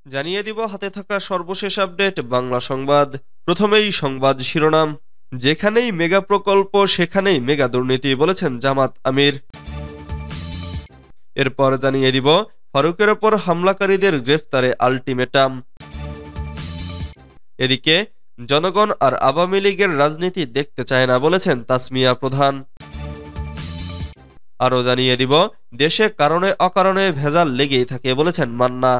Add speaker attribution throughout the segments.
Speaker 1: জানিয়ে দিব হাতে থাকা সর্বশেষ আপডেট বাংলা সংবাদ। প্রথমেই সংবাদ শিরোনাম। যেখানেই মেগা প্রকল্প সেখানেই মেগা দুর্নীতি বলেছেন জামাত আমির। এরপর জানিয়ে দিব ফারুকের ওপর হামলাকারীদের গ্রেফতারে আলটিমেটাম। এদিকে জনগণ আর আওয়ামী লীগের রাজনীতি দেখতে চায় না বলেছেন তাসমিয়া প্রধান। আরও জানিয়ে দিব দেশে কারণে অকারণে ভেজাল লেগেই থাকে বলেছেন মান্না।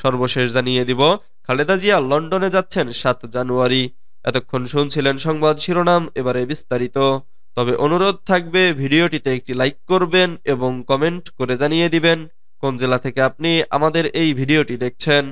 Speaker 1: সর্বশেষ জানিয়ে দিব খালেদা জিয়া লন্ডনে যাচ্ছেন ৭ জানুয়ারি। এতক্ষণ শুনছিলেন সংবাদ শিরোনাম, এবারে বিস্তারিত। তবে অনুরোধ থাকবে ভিডিওটিতে একটি লাইক করবেন এবং কমেন্ট করে জানিয়ে দিবেন কোন জেলা থেকে আপনি আমাদের এই ভিডিওটি দেখছেন।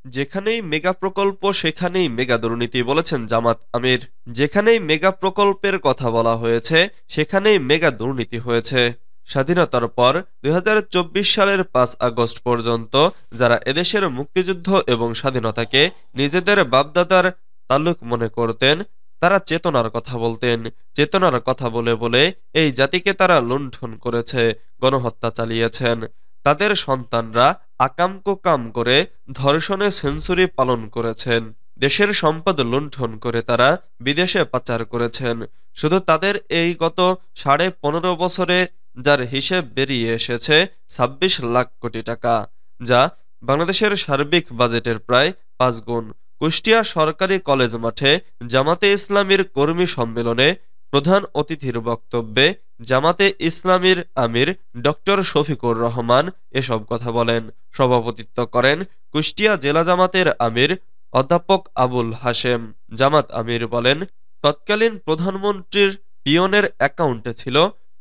Speaker 1: যেখানেই মেগা প্রকল্প সেখানেই মেগা দুর্নীতি বলেছেন জামাত আমির। যেখানেই মেগা প্রকল্পের কথা বলা হয়েছে সেখানেই মেগা দুর্নীতি হয়েছে। স্বাধীনতার পর ২০২৪ সালের ৫ আগস্ট পর্যন্ত যারা এদেশের মুক্তিযুদ্ধ এবং স্বাধীনতাকে নিজেদের বাপদাদার তাল্লুক মনে করতেন, তারা চেতনার কথা বলতেন। চেতনার কথা বলে বলে এই জাতিকে তারা লুণ্ঠন করেছে, গণহত্যা চালিয়েছেন। তাদের সন্তানরা আকাম কুকাম করে ধর্ষণে সেঞ্চুরি পালন করেছেন। দেশের সম্পদ লুণ্ঠন করে তারা বিদেশে পাচার করেছেন। শুধু তাদের এই গত ১৫.৫ বছরে যার হিসেব বেরিয়ে এসেছে ২৬ লাখ কোটি টাকা, যা বাংলাদেশের সার্বিক বাজেটের প্রায় ৫ গুণ। কুষ্টিয়া সরকারি কলেজ মাঠে জামাতে ইসলামীর কর্মী সম্মেলনে প্রধান অতিথির বক্তব্যে জামাতে ইসলামীর আমির ডক্টর শফিকুর রহমান এসব কথা বলেন। সভাপতিত্ব করেন কুষ্টিয়া জেলা জামাতের আমির অধ্যাপক আবুল হাশেম। জামাত আমির বলেন, তৎকালীন প্রধানমন্ত্রীর পিয়নের অ্যাকাউন্টে ছিল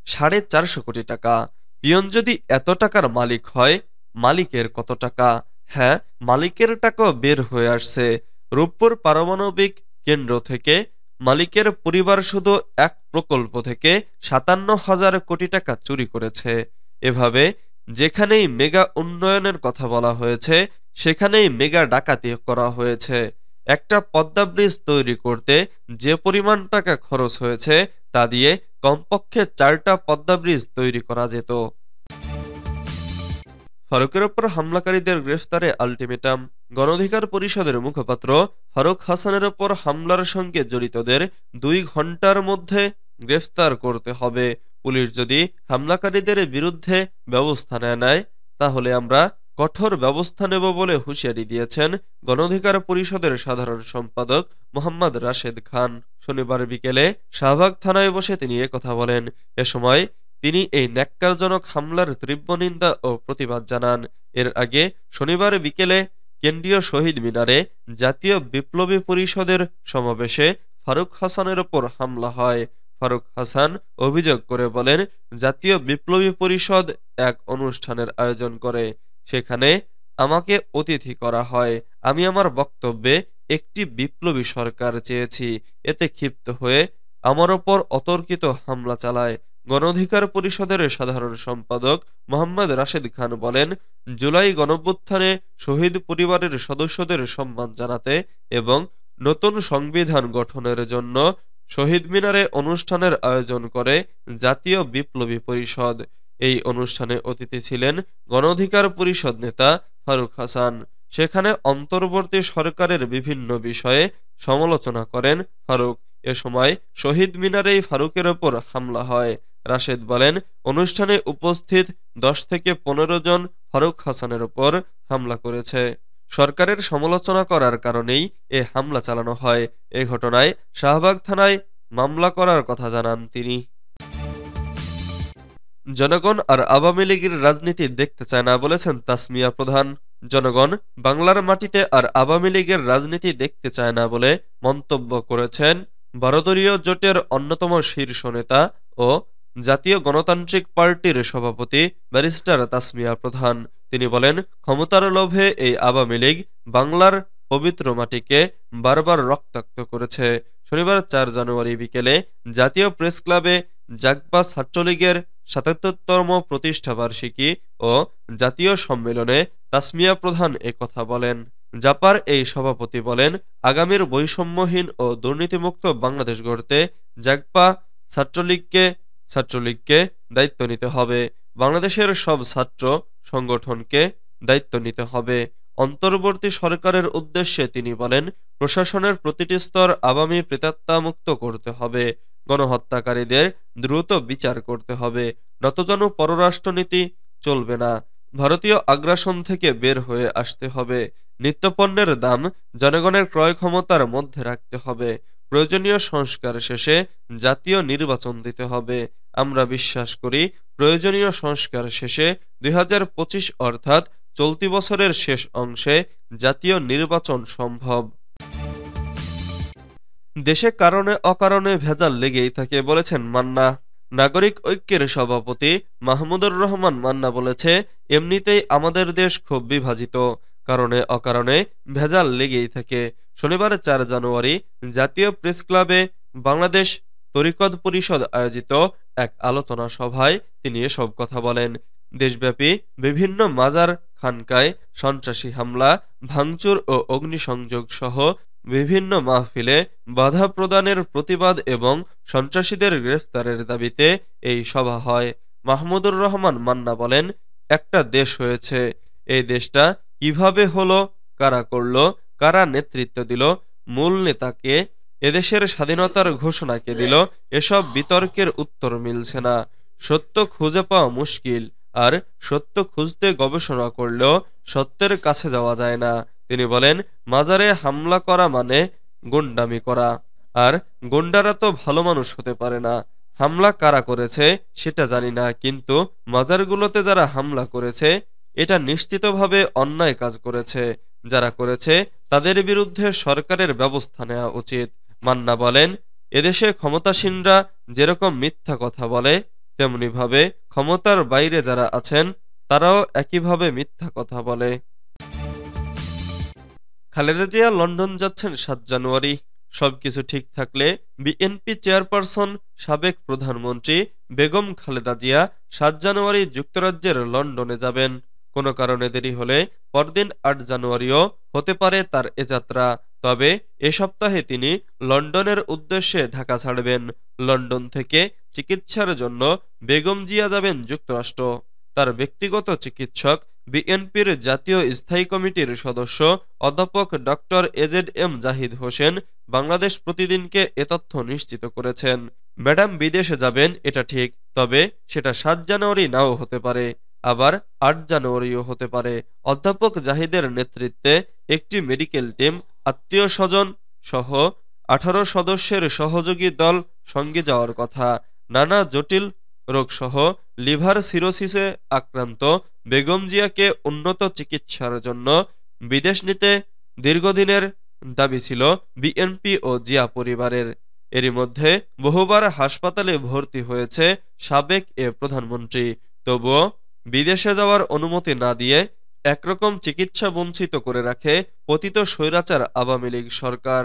Speaker 1: ৪৫০ কোটি টাকা। পিয়ন যদি এত টাকার মালিক হয়, মালিকের কত টাকা? হ্যাঁ, মালিকের টাকাও বের হয়ে আসছে। রূপপুর পারমাণবিক কেন্দ্র থেকে মালিকের পরিবার শুধু এক প্রকল্প থেকে ৫৭,০০০ কোটি টাকা চুরি করেছে। এভাবে যেখানেই মেগা উন্নয়নের কথা বলা হয়েছে সেখানেই মেগা ডাকাতি করা হয়েছে। একটা পদ্মা ব্রিজ তৈরি করতে যে পরিমাণ টাকা খরচ হয়েছে তা দিয়ে কমপক্ষে ৪টা পদ্মা ব্রিজ তৈরি করা যেত। ফারুকের ওপর হামলাকারীদের গ্রেফতারে আলটিমেটাম। গণ অধিকার পরিষদের মুখপাত্র ফারুক হাসানের ওপর হামলার সঙ্গে জড়িতদের ২ ঘন্টার মধ্যে গ্রেফতার করতে হবে। পুলিশ যদি হামলাকারীদের বিরুদ্ধে ব্যবস্থা নেয় তাহলে আমরা কঠোর ব্যবস্থা নেব বলে হুঁশিয়ারি দিয়েছেন গণ অধিকার পরিষদের সাধারণ সম্পাদক মোহাম্মদ রাশেদ খান। শনিবার বিকেলে শাহবাগ থানায় বসে তিনি একথা বলেন। এ সময় তিনি এই ন্যাক্কারজনক হামলার তীব্র নিন্দা ও প্রতিবাদ জানান। এর আগে শনিবার বিকেলে কেন্দ্রীয় শহীদ মিনারে জাতীয় বিপ্লবী পরিষদের সমাবেশে ফারুক হাসানের ওপর হামলা হয়। ফারুক হাসান অভিযোগ করে বলেন, জাতীয় বিপ্লবী পরিষদ এক অনুষ্ঠানের আয়োজন করে, সেখানে আমাকে অতিথি করা হয়। আমি আমার বক্তব্যে একটি বিপ্লবী সরকার চেয়েছি। এতে ক্ষিপ্ত হয়ে আমার ওপর অতর্কিত হামলা চালায়। গণ অধিকার পরিষদের সাধারণ সম্পাদক মোহাম্মদ রাশেদ খান বলেন, জুলাই গণঅভ্যুত্থানে শহীদ পরিবারের সদস্যদের সম্মান জানাতে এবং নতুন সংবিধান গঠনের জন্য শহীদ মিনারে অনুষ্ঠানের আয়োজন করে জাতীয় বিপ্লবী পরিষদ। এই অনুষ্ঠানে অতিথি ছিলেন গণ অধিকার পরিষদ নেতা ফারুক হাসান। সেখানে অন্তর্বর্তী সরকারের বিভিন্ন বিষয়ে সমালোচনা করেন ফারুক। এ সময় শহীদ মিনারেই ফারুকের ওপর হামলা হয়। রাশেদ বলেন, অনুষ্ঠানে উপস্থিত ১০ থেকে ১৫ জন ফারুক হাসানের ওপর হামলা করেছে। সরকারের সমালোচনা করার কারণেই এ হামলা চালানো হয়। এ ঘটনায় শাহবাগ থানায় মামলা করার কথা জানান তিনি। জনগণ আর আওয়ামী লীগের রাজনীতি দেখতে চায় না বলেছেন তাসমিয়া প্রধান। জনগণ বাংলার মাটিতে আর আওয়ামী লীগের রাজনীতি দেখতে চায় না বলে মন্তব্য করেছেন ১২ দলীয় জোটের অন্যতম শীর্ষ নেতা ও জাতীয় গণতান্ত্রিক পার্টির সভাপতি ব্যারিস্টার তাসমিয়া প্রধান। তিনি বলেন, ক্ষমতার লোভে এই আওয়ামী লীগ বাংলার পবিত্র মাটিকে বারবার রক্তাক্ত করেছে। শনিবার ৪ জানুয়ারি বিকেলে জাতীয় প্রেস ক্লাবে জাগবা ছাত্রলীগের ৭৭তম প্রতিষ্ঠাবার্ষিকী ও জাতীয় সম্মেলনে তাসমিয়া প্রধান একথা বলেন। জাপার এই সভাপতি বলেন, আগামীর বৈষম্যহীন ও দুর্নীতিমুক্ত বাংলাদেশ গড়তে জাগবা ছাত্রলীগকে দায়িত্ব নিতে হবে। বাংলাদেশের সব ছাত্র সংগঠনকে দায়িত্ব নিতে হবে। অন্তর্বর্তী সরকারের উদ্দেশ্যে তিনি বলেন, প্রশাসনের প্রতিটি স্তর আওয়ামী প্রেতাত্মামুক্ত করতে হবে, গণহত্যাকারীদের দ্রুত বিচার করতে হবে, নতজানু পররাষ্ট্রনীতি চলবে না, ভারতীয় আগ্রাসন থেকে বের হয়ে আসতে হবে, নিত্যপণ্যের দাম জনগণের ক্রয় ক্ষমতার মধ্যে রাখতে হবে, প্রয়োজনীয় সংস্কার শেষে জাতীয় নির্বাচন দিতে হবে। আমরা বিশ্বাস করি প্রয়োজনীয় সংস্কার শেষে ২০২৫ অর্থাৎ চলতি বছরের শেষ অংশে জাতীয় নির্বাচন সম্ভব। দেশে কারণে অকারণে ভেজাল লেগেই থাকে বলেছেন মান্না। নাগরিক ঐক্যের সভাপতি মাহমুদুর রহমান মান্না বলেছে, এমনিতেই আমাদের দেশ খুব বিভাজিত, কারণে অকারণে ভেজাল লেগেই থাকে। শনিবার ৪ জানুয়ারি জাতীয় প্রেস ক্লাবে বাংলাদেশ তরিকত পরিষদ আয়োজিত এক আলোচনা সভায় তিনি এসব কথা বলেন। দেশব্যাপী বিভিন্ন মাজার খানকায় সন্ত্রাসী হামলা, ভাঙচুর ও অগ্নিসংযোগ সহ বিভিন্ন মাহফিলে বাধা প্রদানের প্রতিবাদ এবং সন্ত্রাসীদের গ্রেফতারের দাবিতে এই সভা হয়। মাহমুদুর রহমান মান্না বলেন, একটা দেশ হয়েছে, এই দেশটা কিভাবে হলো, কারা করল, কারা নেতৃত্ব দিল, মূল নেতাকে, এদেশের স্বাধীনতার ঘোষণা কে দিল, এসব বিতর্কের উত্তর মিলছে না। সত্য খুঁজে পাওয়া মুশকিল, আর সত্য খুঁজতে গবেষণা করলেও সত্যের কাছে যাওয়া যায় না। তিনি বলেন, মাজারে হামলা করা মানে গুন্ডামি করা, আর গুন্ডারা তো ভালো মানুষ হতে পারে না। হামলা কারা করেছে সেটা জানি না, কিন্তু মাজারগুলোতে যারা হামলা করেছে এটা নিশ্চিতভাবে অন্যায় কাজ করেছে। যারা করেছে তাদের বিরুদ্ধে সরকারের ব্যবস্থা নেওয়া উচিত। মান্না বলেন, এদেশে ক্ষমতাসীনরা যেরকম মিথ্যা কথা বলে, তেমনিভাবে ক্ষমতার বাইরে যারা আছেন তারাও একইভাবে মিথ্যা কথা বলে। খালেদা জিয়া লন্ডন যাচ্ছেন ৭ জানুয়ারি। সবকিছু ঠিক থাকলে বিএনপি চেয়ারপারসন সাবেক প্রধানমন্ত্রী বেগম খালেদা জিয়া ৭ জানুয়ারি যুক্তরাজ্যের লন্ডনে যাবেন। কোনো কারণে দেরি হলে পরদিন ৮ জানুয়ারিও হতে পারে তার এ যাত্রা। তবে এ সপ্তাহে তিনি লন্ডনের উদ্দেশ্যে ঢাকা ছাড়বেন। লন্ডন থেকে চিকিৎসার জন্য বেগম জিয়া যাবেন যুক্তরাষ্ট্র। তার ব্যক্তিগত চিকিৎসক বিএনপির জাতীয় স্থায়ী কমিটির সদস্য অধ্যাপক ডক্টর এজেড জাহিদ হোসেন বাংলাদেশ প্রতিদিনকে এ তথ্য নিশ্চিত করেছেন। ম্যাডাম বিদেশে যাবেন এটা ঠিক, তবে সেটা ৭ জানুয়ারি নাও হতে পারে, আবার ৮ জানুয়ারিও হতে পারে। অধ্যাপক জাহিদের নেতৃত্বে একটি মেডিকেল টিম, আত্মীয় স্বজন সহ ১৮ সদস্যের সহযোগী দল সঙ্গে যাওয়ার কথা। নানা জটিল রোগসহ লিভার সিরোসিসে আক্রান্ত বেগম জিয়াকে উন্নত চিকিৎসার জন্য বিদেশ নিতে দীর্ঘদিনের দাবি ছিল বিএনপি ও জিয়া পরিবারের। এরই মধ্যে বহুবার হাসপাতালে ভর্তি হয়েছে সাবেক এ প্রধানমন্ত্রী। তবুও বিদেশে যাওয়ার অনুমতি না দিয়ে একরকম চিকিৎসা বঞ্চিত করে রাখে পতিত স্বৈরাচার আওয়ামী লীগ সরকার।